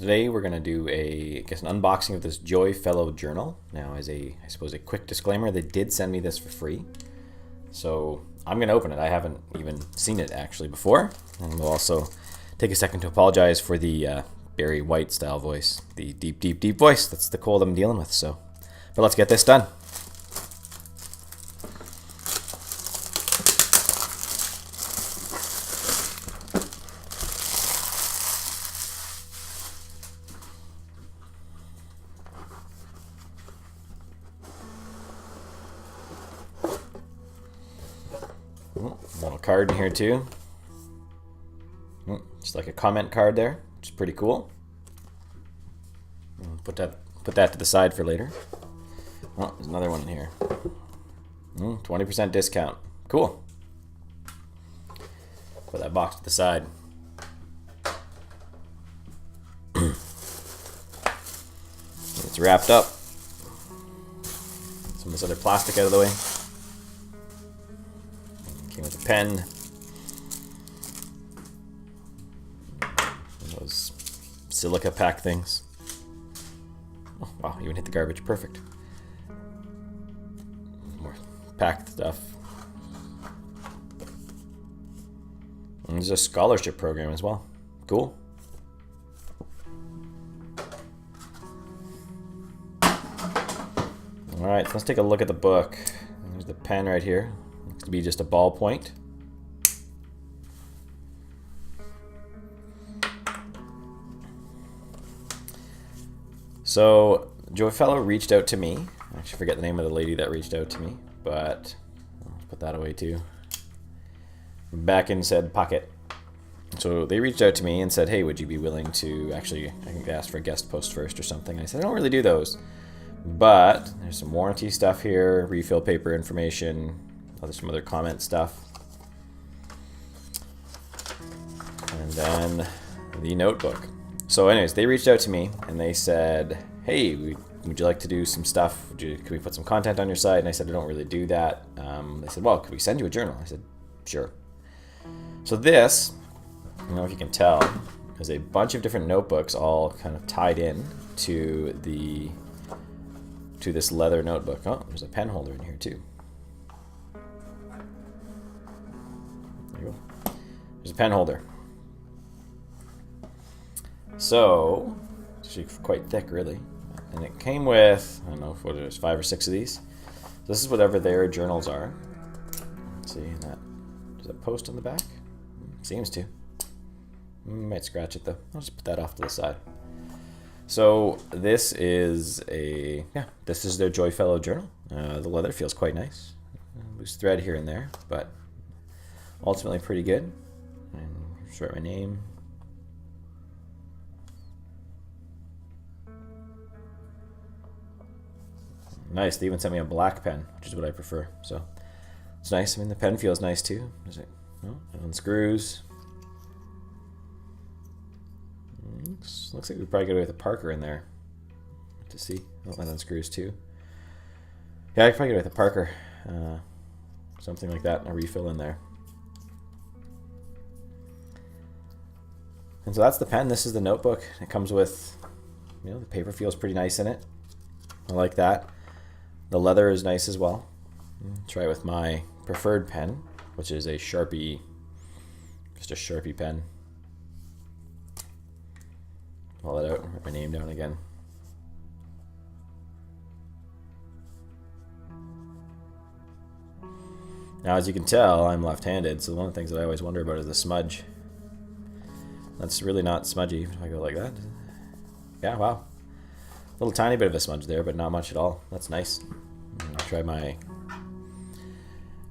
today we're going to do an unboxing of this Jofelo Journal. Now, as I suppose a quick disclaimer, they did send me this for free. So I'm going to open it. I haven't even seen it actually before. And we'll also take a second to apologize for the Barry White style voice. The deep, deep, deep voice. That's the cold I'm dealing with. But let's get this done. Little card in here too. Just like a comment card there, which is pretty cool. Put that to the side for later. Oh, there's another one in here. 20% discount. Cool. Put that box to the side. It's wrapped up. Some of this other plastic out of the way. Came with a pen. Those silica pack things. Oh, wow, even hit the garbage. Perfect. More packed stuff. And there's a scholarship program as well. Cool. Alright, so let's take a look at the book. There's the pen right here. Looks to be just a ballpoint. So Jofelo reached out to me. I actually forget the name of the lady that reached out to me, but I'll put that away too. Back in said pocket. So they reached out to me and said, hey, would you be willing to actually, I think they asked for a guest post first or something. And I said, I don't really do those. But there's some warranty stuff here, refill paper information, some other comment stuff. And then the notebook. So anyways, they reached out to me and they said, hey, would you like to do some stuff? Could we put some content on your site? And I said, I don't really do that. They said, well, could we send you a journal? I said, sure. So this, I don't know if you can tell, is a bunch of different notebooks all kind of tied in to this leather notebook. Oh, there's a pen holder in here too. There you go. There's a pen holder. So, it's actually quite thick, really. And it came with, I don't know what it is, 5 or 6 of these. This is whatever their journals are. Let's see, does that post on the back? Seems to. Might scratch it though. I'll just put that off to the side. So this is their Jofelo Journal. The leather feels quite nice. Loose thread here and there, but ultimately pretty good. And just write my name. Nice. They even sent me a black pen, which is what I prefer. So it's nice. I mean, the pen feels nice too. It unscrews. Looks like we probably got away with a Parker in there. To see. Oh, that unscrews too. Yeah, I could probably get away with a Parker. Something like that, and a refill in there. And so that's the pen. This is the notebook. It comes with, the paper feels pretty nice in it. I like that. The leather is nice as well. Try it with my preferred pen, which is a Sharpie, just a Sharpie pen. Pull that out, write my name down again. Now, as you can tell, I'm left-handed, so one of the things that I always wonder about is the smudge. That's really not smudgy if I go like that. Yeah, wow. A little tiny bit of a smudge there, but not much at all. That's nice. I'll try my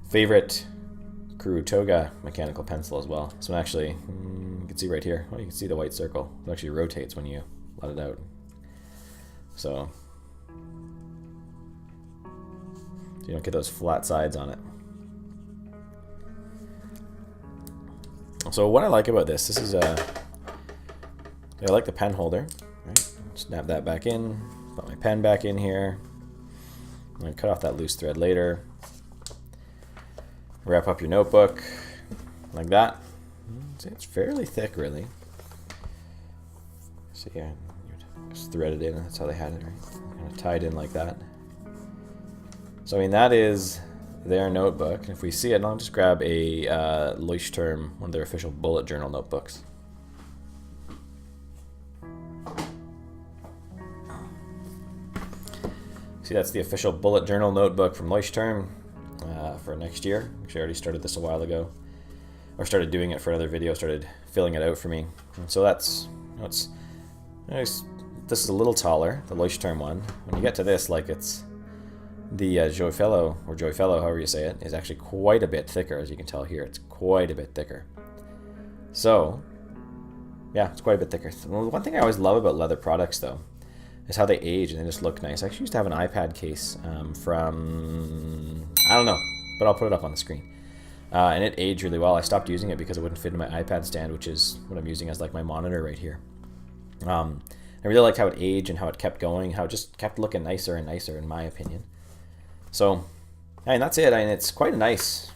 favorite Toga mechanical pencil as well. This one actually, you can see right here. Oh, you can see the white circle. It actually rotates when you let it out. So you don't get those flat sides on it. So what I like about this is I like the pen holder. Right? Snap that back in. Put my pen back in here. I'm going to cut off that loose thread later. Wrap up your notebook like that. It's fairly thick, really. So yeah, Just threaded in, that's how they had it, right? Kind of tied in like that. So I mean, that is their notebook. And if we see it, I'll just grab a Leuchtturm, one of their official bullet journal notebooks. See, that's the official bullet journal notebook from Leuchtturm for next year. Actually, I already started this a while ago, or started doing it for another video. Started filling it out for me. And so that's, it's nice. This is a little taller, the Leuchtturm one. When you get to this, like it's the Jofelo, or Jofelo, however you say it, is actually quite a bit thicker. As you can tell here, it's quite a bit thicker. So, yeah, it's quite a bit thicker. Well, one thing I always love about leather products, though, is how they age and they just look nice. I actually used to have an iPad case from, I don't know, but I'll put it up on the screen. And it aged really well. I stopped using it because it wouldn't fit in my iPad stand, which is what I'm using as like my monitor right here. I really liked how it aged and how it kept going, how it just kept looking nicer and nicer, in my opinion. So, I mean, that's it. I mean, it's quite a nice,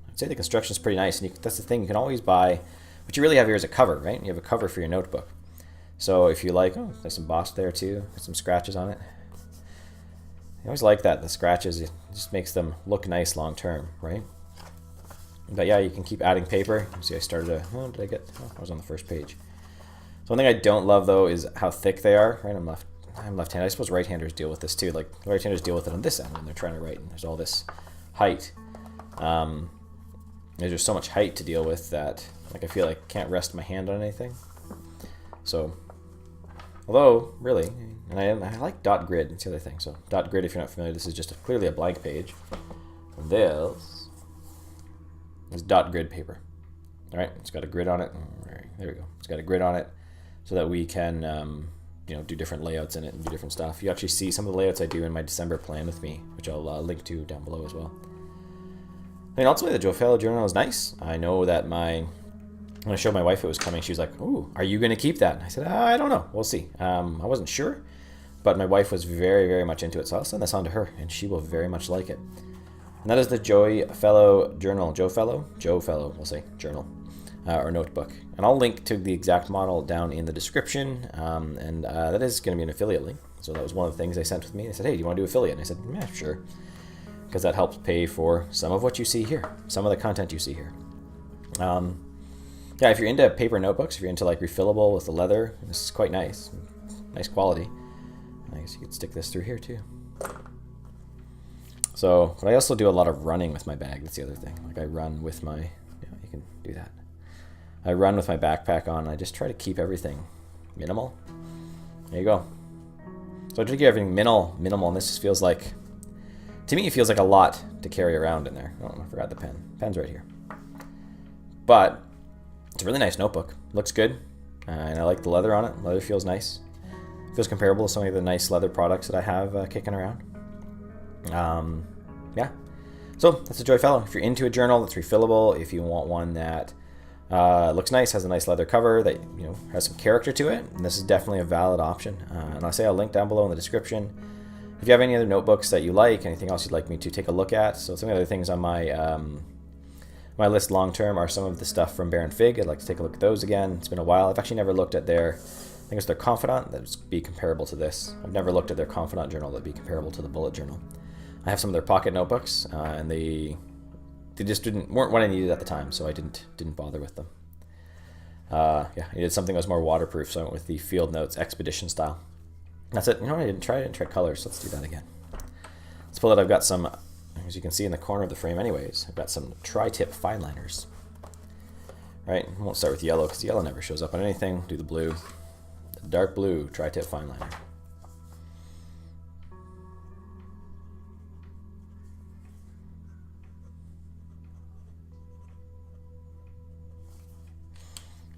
I'd say the construction is pretty nice. And that's the thing, you can always buy, what you really have here is a cover, right? You have a cover for your notebook. So if you like, oh, there's embossed there too, there's some scratches on it. I always like that, the scratches, it just makes them look nice long term, right? But yeah, you can keep adding paper. See, I started a, oh, did I get, oh, I was on the first page. So one thing I don't love though is how thick they are, right? I'm left-handed. I suppose right-handers deal with this too. Like right-handers deal with it on this end when they're trying to write, and there's all this height. There's just so much height to deal with that, like I feel like I can't rest my hand on anything. So, although, really, and I like dot grid, that's the other thing. So dot grid, if you're not familiar, this is just clearly a blank page. And this is dot grid paper. All right, it's got a grid on it. There we go. It's got a grid on it so that we can you know, do different layouts in it and do different stuff. You actually see some of the layouts I do in my December plan with me, which I'll link to down below as well. I mean, ultimately, the Jofelo Journal is nice. I know that when I showed my wife it was coming, she was like, "Ooh, are you going to keep that?" And I said, "I don't know. We'll see." I wasn't sure, but my wife was very, very much into it, so I'll send this on to her, and she will very much like it. And that is the Jofelo Journal. Jofelo, we'll say, journal. Or notebook. And I'll link to the exact model down in the description, and that is going to be an affiliate link. So that was one of the things they sent with me. They said, "Hey, do you want to do affiliate?" And I said, "Yeah, sure," because that helps pay for some of what you see here, some of the content you see here. Yeah, if you're into paper notebooks, if you're into like refillable with the leather, this is quite nice, nice quality. I guess you could stick this through here too. So, but I also do a lot of running with my bag. That's the other thing. Like I run with my, yeah, you can do that. I run with my backpack on. I just try to keep everything minimal. There you go. So I try to keep everything minimal, and this just feels like, to me, it feels like a lot to carry around in there. Oh, I forgot the pen. Pen's right here. But it's a really nice notebook. Looks good, and I like the leather on it. Leather feels nice. Feels comparable to some of the nice leather products that I have kicking around. Yeah. So that's a Jofelo. If you're into a journal that's refillable, if you want one that looks nice, has a nice leather cover that, you know, has some character to it, and this is definitely a valid option. And I'll link down below in the description. If you have any other notebooks that you like, anything else you'd like me to take a look at. So some of the other things on my my list long term are some of the stuff from Baron Fig. I'd like to take a look at those again. It's been a while. I've actually never looked at their, I think it's their Confidant that would be comparable to this. I've never looked at their Confidant journal that would be comparable to the bullet journal. I have some of their pocket notebooks, and they just weren't what I needed at the time, so I didn't bother with them. Yeah, I needed something that was more waterproof, so I went with the Field Notes Expedition style. That's it. You know what? I didn't try colors, so let's do that again. Let's pull it. I've got some, as you can see in the corner of the frame anyways, I've got some tri-tip Fineliners. Right, I won't start with yellow, because yellow never shows up on anything. Do the blue. The dark blue tri-tip Fineliner.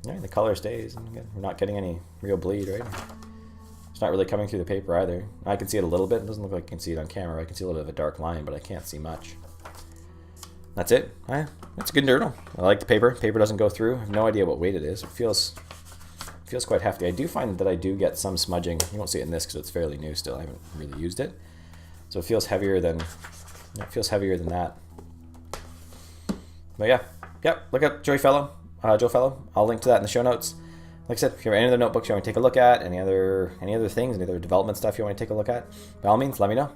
Yeah, the color stays, and again, we're not getting any real bleed, right? It's not really coming through the paper either. I can see it a little bit. It doesn't look like I can see it on camera. I can see a little bit of a dark line, but I can't see much. That's it. It's a good journal. I like the paper. Paper doesn't go through. I have no idea what weight it is. It feels quite hefty. I do find that I do get some smudging. You won't see it in this because it's fairly new still. I haven't really used it. So it feels heavier than that. But yeah. Yep, look up Jofelo. I'll link to that in the show notes. Like I said, if you have any other notebooks you want to take a look at, any other things, any other development stuff you want to take a look at, by all means, let me know.